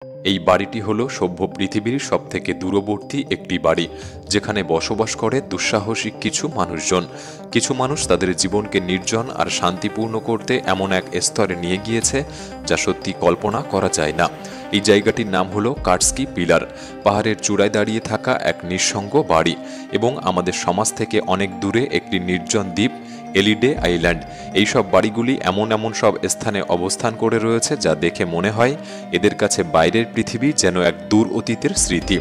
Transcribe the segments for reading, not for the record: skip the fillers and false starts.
এই বাড়িটি হলো সভ্য পৃথিবীর সবথেকে দূরবর্তী একটি বাড়ি, যেখানে বসবাস করে দুঃসাহসিক কিছু মানুষজন। কিছু মানুষ তাদের জীবনকে নির্জন আর শান্তিপূর্ণ করতে এমন এক স্তরে নিয়ে গিয়েছে যা সত্যি কল্পনা করা যায় না। এই জায়গাটির নাম হলো কাটস্কি পিলার। পাহাড়ের চূড়ায় দাঁড়িয়ে থাকা এক নিঃসঙ্গ বাড়ি এবং আমাদের সমাজ থেকে অনেক দূরে একটি নির্জন দ্বীপ এলিডে আইল্যান্ড। এইসব বাড়িগুলি এমন সব স্থানে অবস্থান করে রয়েছে যা দেখে মনে হয় এদের কাছে বাইরের পৃথিবী যেন এক দূর অতীতের স্মৃতি।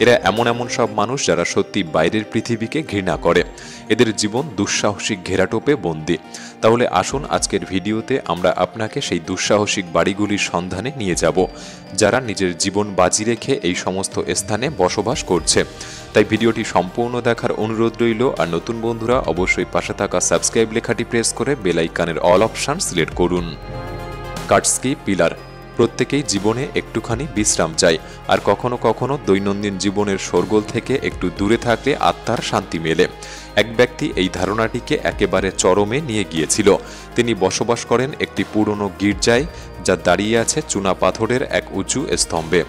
এরা এমন সব মানুষ যারা সত্যি বাইরের পৃথিবীকে ঘৃণা করে। এদের জীবন দুঃসাহসিক ঘেরাটোপে বন্দী। তাহলে আসুন আজকের ভিডিওতে আমরা আপনাকে সেই দুঃসাহসিক বাড়িগুলির সন্ধানে নিয়ে যাব, যারা নিজের জীবন বাজি রেখে এই সমস্ত স্থানে বসবাস করছে। তাই ভিডিওটি সম্পূর্ণ দেখার অনুরোধ রইল। আর নতুন বন্ধুরা অবশ্যই পাশে থাকা সাবস্ক্রাইব লেখাটি প্রেস করে বেল আইকনের অল অপশন সিলেক্ট করুন। কাটস্কি পিলার। প্রত্যেকেই জীবনে একটুখানি বিশ্রাম চায়, আর কখনো কখনো দৈনন্দিন জীবনের শোরগোল থেকে একটু দূরে থাকলে আত্মার শান্তি মেলে। এক ব্যক্তি এই ধারণাটিকে একেবারে চরমে নিয়ে গিয়েছিল। তিনি বসবাস করেন একটি পুরনো গির্জায়, যা দাঁড়িয়ে আছে চুনা পাথরের এক উঁচু স্তম্ভে,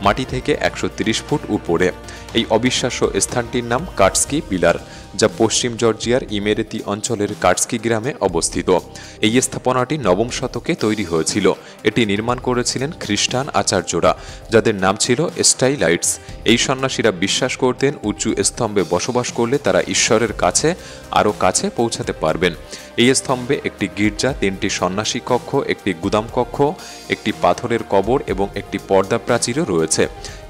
মাটি থেকে 130 ফুট উপরে। এই অবিশ্বাস্য স্থানটির নাম কাটস্কি পিলার, যা পশ্চিম জর্জিয়ার ইমেরেতি অঞ্চলের কাটস্কি গ্রামে অবস্থিত। এই স্থাপনাটি নবম শতকে তৈরি হয়েছিল। এটি নির্মাণ করেছিলেন খ্রিস্টান আচার্যরা, যাদের নাম ছিল স্টাইলাইটস। এই সন্ন্যাসীরা বিশ্বাস করতেন উঁচু স্তম্ভে বসবাস করলে তারা ঈশ্বরের কাছে আরও কাছে পৌঁছাতে পারবেন। এই স্তম্ভে একটি গির্জা, 3টি সন্ন্যাসী কক্ষ, একটি গুদাম কক্ষ, একটি পাথরের কবর এবং একটি পর্দা প্রাচীরও রয়েছে।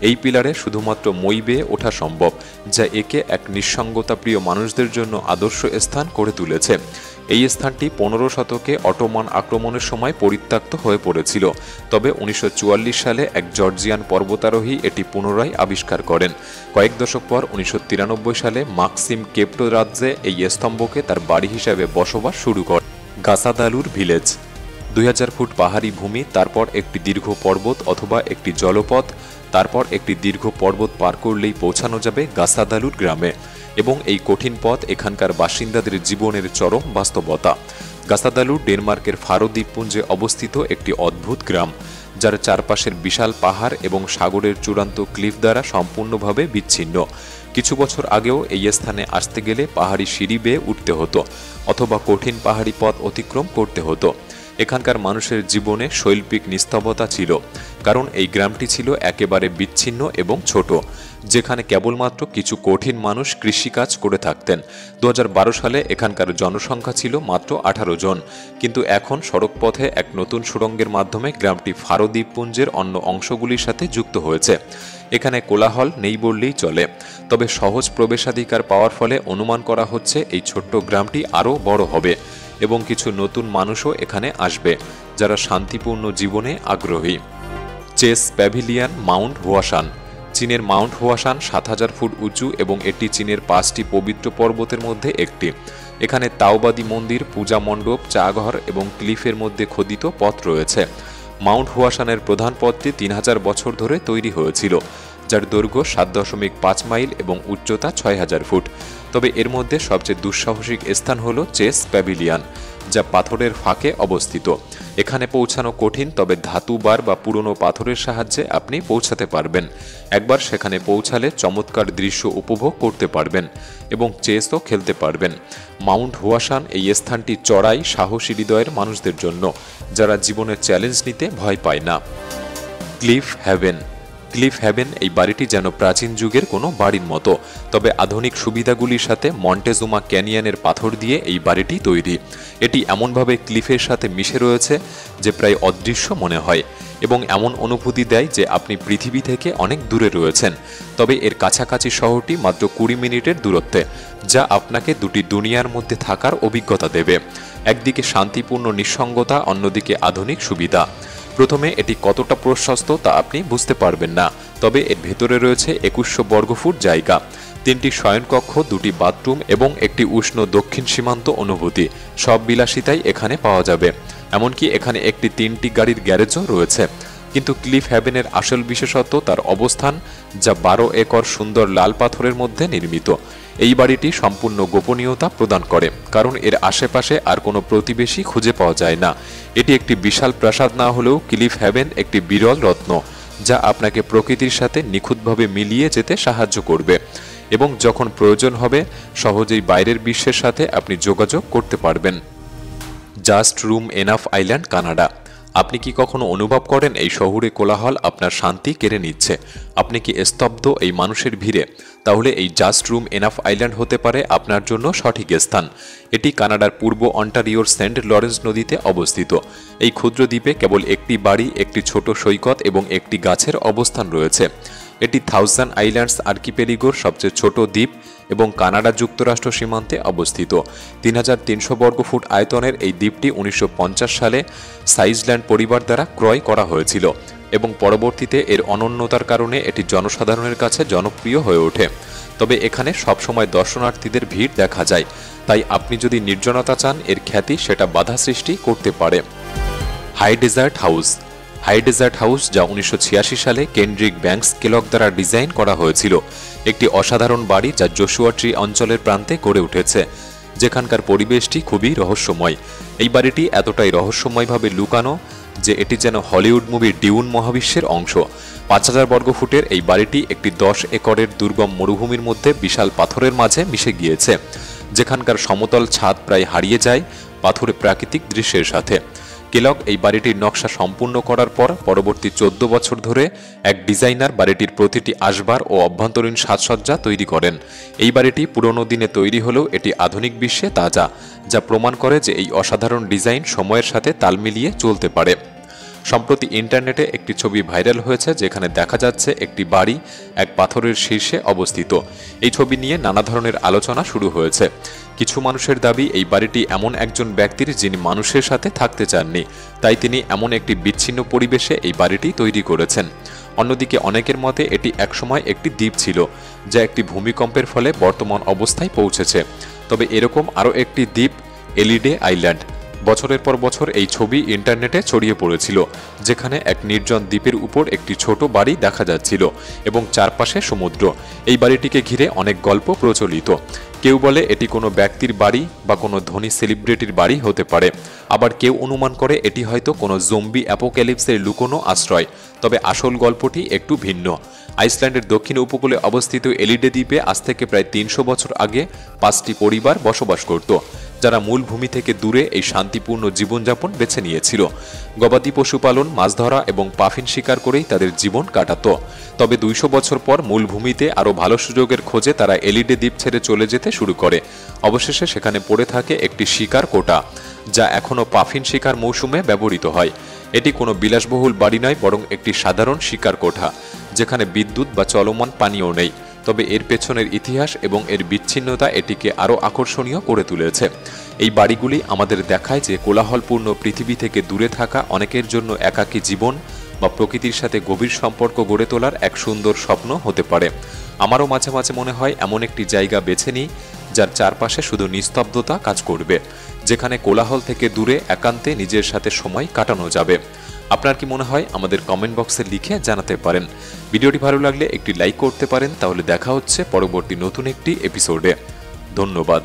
এই পিলারে শুধুমাত্র মই বেয়ে ওঠা সম্ভব, যা একে এক নিঃসঙ্গতাপ্রিয় মানুষদের জন্য আদর্শ স্থান করে তুলেছে। এই স্থানটি 15 শতকে অটোমান আক্রমণের সময় পরিত্যক্ত হয়ে পড়েছিল, তবে 1944 সালে এক জর্জিয়ান পর্বতারোহী এটি পুনরায় আবিষ্কার করেন। কয়েক দশক পর 1993 সালে মাক্সিম কেপ্টোরাদজে এই স্তম্ভকে তার বাড়ি হিসেবে বসবাস শুরু করেন। গাসাদালুর ভিলেজ। 2000 ফুট পাহাড়ি ভূমি, তারপর একটি দীর্ঘ পর্বত অথবা একটি জলপথ, তারপর একটি দীর্ঘ পর্বত পার করলেই পৌঁছানো যাবে গাসাদালুর গ্রামে। এবং এই কঠিন পথ এখানকার বাসিন্দাদের জীবনের চরম বাস্তবতা। গাসাদালু ডেনমার্কের ফারো দ্বীপপুঞ্জে অবস্থিত একটি অদ্ভুত গ্রাম, যার চারপাশের বিশাল পাহাড় এবং সাগরের চূড়ান্ত ক্লিফ দ্বারা সম্পূর্ণভাবে বিচ্ছিন্ন। কিছু বছর আগেও এই স্থানে আসতে গেলে পাহাড়ি সিঁড়ি বেয়ে উঠতে হতো অথবা কঠিন পাহাড়ি পথ অতিক্রম করতে হতো। এখানকার মানুষের জীবনে শৈল্পিক নিস্তবতা ছিল, কারণ এই গ্রামটি ছিল একেবারে বিচ্ছিন্ন এবং ছোট, যেখানে কেবলমাত্র কিছু কঠিন মানুষ কৃষিকাজ করে থাকতেন। 2012 সালে এখানকার জনসংখ্যা ছিল মাত্র 18 জন, কিন্তু এখন সড়কপথে এক নতুন সুড়ঙ্গের মাধ্যমে গ্রামটি ফারো দ্বীপপুঞ্জের অন্য অংশগুলির সাথে যুক্ত হয়েছে। এখানে কোলাহল নেই বললেই চলে, তবে সহজ প্রবেশাধিকার পাওয়ার ফলে অনুমান করা হচ্ছে এই ছোট্ট গ্রামটি আরও বড় হবে এবং কিছু নতুন মানুষও এখানে আসবে, যারা শান্তিপূর্ণ জীবনে আগ্রহী। Chess Pavilion Mount Huashan. চীনের মাউন্ট হুয়াশান 7000 ফুট উঁচু এবং এটি চীনের 5টি পবিত্র পর্বতের মধ্যে একটি। এখানে তাওবাদী মন্দির, পূজা মণ্ডপ, চা ঘর এবং ক্লিফের মধ্যে খোদিত পথ রয়েছে। মাউন্ট হুয়াশানের প্রধান পথটি 3000 বছর ধরে তৈরি হয়েছিল, যার দৈর্ঘ্য 7.5 মাইল এবং উচ্চতা 6000 ফুট। তবে এর মধ্যে সবচেয়ে দুঃসাহসিক স্থান হল চেস প্যাভিলিয়ন, যা পাথরের ফাঁকে অবস্থিত। এখানে পৌঁছানো কঠিন, তবে ধাতু বার বা পুরনো পাথরের সাহায্যে আপনি পৌঁছাতে পারবেন। একবার সেখানে পৌঁছালে চমৎকার দৃশ্য উপভোগ করতে পারবেন এবং চেসও খেলতে পারবেন। মাউন্ট হুয়াশান এই স্থানটি চড়াই সাহসী হৃদয়ের মানুষদের জন্য, যারা জীবনের চ্যালেঞ্জ নিতে ভয় পায় না। Cliff haven. ক্লিফ হ্যাভেন এই বাড়িটি যেন প্রাচীন যুগের কোনো বাড়ির মতো, তবে আধুনিক সুবিধাগুলির সাথে। মন্টেজুমা ক্যানিয়নের পাথর দিয়ে এই বাড়িটি তৈরি। এটি এমনভাবে ক্লিফের সাথে মিশে রয়েছে যে প্রায় অদৃশ্য মনে হয় এবং এমন অনুভূতি দেয় যে আপনি পৃথিবী থেকে অনেক দূরে রয়েছেন। তবে এর কাছাকাছি শহরটি মাত্র 20 মিনিটের দূরত্বে, যা আপনাকে দুটি দুনিয়ার মধ্যে থাকার অভিজ্ঞতা দেবে। একদিকে শান্তিপূর্ণ নিঃসঙ্গতা, অন্যদিকে আধুনিক সুবিধা। প্রথমে এটি কতটা প্রশস্ত তা আপনি বুঝতে পারবেন না, তবে এর ভেতরে রয়েছে 2100 বর্গফুট জায়গা, 3টি শয়নকক্ষ, 2টি বাথরুম এবং একটি উষ্ণ দক্ষিণ সীমান্ত অনুভূতি। সব বিলাসিতাই এখানে পাওয়া যাবে, এমনকি এখানে একটি 3টি গাড়ির গ্যারেজও রয়েছে। কিন্তু ক্লিফ হ্যাভেনের আসল বিশেষত্ব তার অবস্থান, যা 12 একর সুন্দর লাল পাথরের মধ্যে নির্মিত। এই বাড়িটি সম্পূর্ণ গোপনীয়তা প্রদান করে, কারণ এর আশেপাশে আর কোনো প্রতিবেশী খুঁজে পাওয়া যায় না। এটি একটি বিশাল প্রাসাদ না হলেও ক্লিফ হ্যাভেন একটি বিরল রত্ন, যা আপনাকে প্রকৃতির সাথে নিখুঁতভাবে মিলিয়ে যেতে সাহায্য করবে এবং যখন প্রয়োজন হবে সহজেই বাইরের বিশ্বের সাথে আপনি যোগাযোগ করতে পারবেন। Just room enough island, Canada. আপনি কি কখনো অনুভব করেন এই শহুরে কোলাহল আপনার শান্তি কেড়ে নিচ্ছে? আপনি কি স্তব্ধ এই মানুষের ভিড়ে? তাহলে এই জাস্ট রুম এনাফ আইল্যান্ড হতে পারে আপনার জন্য সঠিক স্থান। এটি কানাডার পূর্ব অন্টারিওর সেন্ট লরেন্স নদীতে অবস্থিত। এই ক্ষুদ্র দ্বীপে কেবল একটি বাড়ি, একটি ছোট সৈকত এবং একটি গাছের অবস্থান রয়েছে। এটি থাউজেন্ড আইল্যান্ডস আর্কিপেলিগোর সবচেয়ে ছোট দ্বীপ এবং কানাডা যুক্তরাষ্ট্র সীমান্তে অবস্থিত। ৩৩০০ বর্গফুট আয়তনের এই দ্বীপটি ১৯৫০ সালে সাইজল্যান্ড পরিবার দ্বারা ক্রয় করা হয়েছিল এবং পরবর্তীতে এর অনন্যতার কারণে এটি জনসাধারণের কাছে জনপ্রিয় হয়ে ওঠে। তবে এখানে সবসময় দর্শনার্থীদের ভিড় দেখা যায়, তাই আপনি যদি নির্জনতা চান, এর খ্যাতি সেটা বাধা সৃষ্টি করতে পারে। High desert house. High desert house, যা ১৯৮৬ সালে কেন্ড্রিক ব্যাংকস কেলগ দ্বারা ডিজাইন করা হয়েছিল, একটি অসাধারণ বাড়ি যা জোশুয়া ট্রি অঞ্চলের প্রান্তে গড়ে উঠেছে, যেখানকার পরিবেশটি খুবই রহস্যময়। এই বাড়িটি এতটাই রহস্যময়ভাবে লুকানো যে এটি যেন হলিউড মুভির ডিউন মহাবিশ্বের অংশ। ৫,০০০ বর্গফুটের এই বাড়িটি একটি ১০ একরের দুর্গম মরুভূমির মধ্যে বিশাল পাথরের মাঝে মিশে গিয়েছে, যেখানকার সমতল ছাদ প্রায় হারিয়ে যায় পাথুরে প্রাকৃতিক দৃশ্যের সাথে। কেলগ এই বাড়িটির নকশা সম্পূর্ণ করার পর পরবর্তী ১৪ বছর ধরে এক ডিজাইনার বাড়িটির প্রতিটি আসবাব ও অভ্যন্তরীণ সাজসজ্জা তৈরি করেন। এই বাড়িটি পুরনো দিনে তৈরি হলেও এটি আধুনিক বিশ্বে তাজা, যা প্রমাণ করে যে এই অসাধারণ ডিজাইন সময়ের সাথে তাল মিলিয়ে চলতে পারে। সম্প্রতি ইন্টারনেটে একটি ছবি ভাইরাল হয়েছে যেখানে দেখা যাচ্ছে একটি বাড়ি এক পাথরের শীর্ষে অবস্থিত। এই ছবি নিয়ে নানা ধরনের আলোচনা শুরু হয়েছে। কিছু মানুষের দাবি এই বাড়িটি এমন একজন ব্যক্তির যিনি মানুষের সাথে থাকতে চাননি, তাই তিনি এমন একটি বিচ্ছিন্ন পরিবেশে এই বাড়িটি তৈরি করেছেন। অন্যদিকে অনেকের মতে এটি একসময় একটি দ্বীপ ছিল, যা একটি ভূমিকম্পের ফলে বর্তমান অবস্থায় পৌঁছেছে। তবে এরকম আরও একটি দ্বীপ, এলিডে আইল্যান্ড। বছরের পর বছর এই ছবি ইন্টারনেটে ছড়িয়ে পড়েছিল, যেখানে এক নির্জন দ্বীপের উপর একটি ছোট বাড়ি দেখা যাচ্ছিল এবং চারপাশে সমুদ্র। এই বাড়িটিকে ঘিরে অনেক গল্প প্রচলিত। কেউ বলে এটি কোনো ব্যক্তির বাড়ি বা কোনো ধনী সেলিব্রিটির বাড়ি হতে পারে, আবার কেউ অনুমান করে এটি হয়তো কোনো জম্বি অ্যাপোক্যালিপসের লুকোনো আশ্রয়। তবে আসল গল্পটি একটু ভিন্ন। আইসল্যান্ডের দক্ষিণ উপকূলে অবস্থিত এলিডে দ্বীপে আজ থেকে প্রায় ৩০০ বছর আগে ৫টি পরিবার বসবাস করত, যারা মূল ভূমি থেকে দূরে এই শান্তিপূর্ণ জীবনযাপন বেছে নিয়েছিল। গবাদি পশুপালন, মাছ ধরা এবং পাফিন শিকার করেই তাদের জীবন কাটাত। তবে ২০০ বছর পর মূল ভূমিতে আরও ভালো সুযোগের খোঁজে তারা এলিডে দ্বীপ ছেড়ে চলে যেতে শুরু করে। অবশেষে সেখানে পড়ে থাকে একটি শিকার কোটা, যা এখনও পাফিন শিকার মৌসুমে ব্যবহৃত হয়। এটি কোনো বিলাসবহুল বাড়ি নয়, বরং একটি সাধারণ শিকার কোঠা, যেখানে বিদ্যুৎ বা চলমান পানীয় নেই। তবে এর পেছনের ইতিহাস এবং এর বিচ্ছিন্নতা এটিকে আরও আকর্ষণীয় করে তুলেছে। এই বাড়িগুলি আমাদের দেখায় যে কোলাহলপূর্ণ পৃথিবী থেকে দূরে থাকা অনেকের জন্য একাকী জীবন বা প্রকৃতির সাথে গভীর সম্পর্ক গড়ে তোলার এক সুন্দর স্বপ্ন হতে পারে। আমারও মাঝে মাঝে মনে হয় এমন একটি জায়গা বেছে নিই যার চারপাশে শুধু নিস্তব্ধতা কাজ করবে, যেখানে কোলাহল থেকে দূরে একান্তে নিজের সাথে সময় কাটানো যাবে। আপনার কি মনে হয়? আমাদের কমেন্ট বক্সে লিখে জানাতে পারেন। ভিডিওটি ভালো লাগলে একটি লাইক করতে পারেন। তাহলে দেখা হচ্ছে পরবর্তী নতুন একটি এপিসোডে। ধন্যবাদ।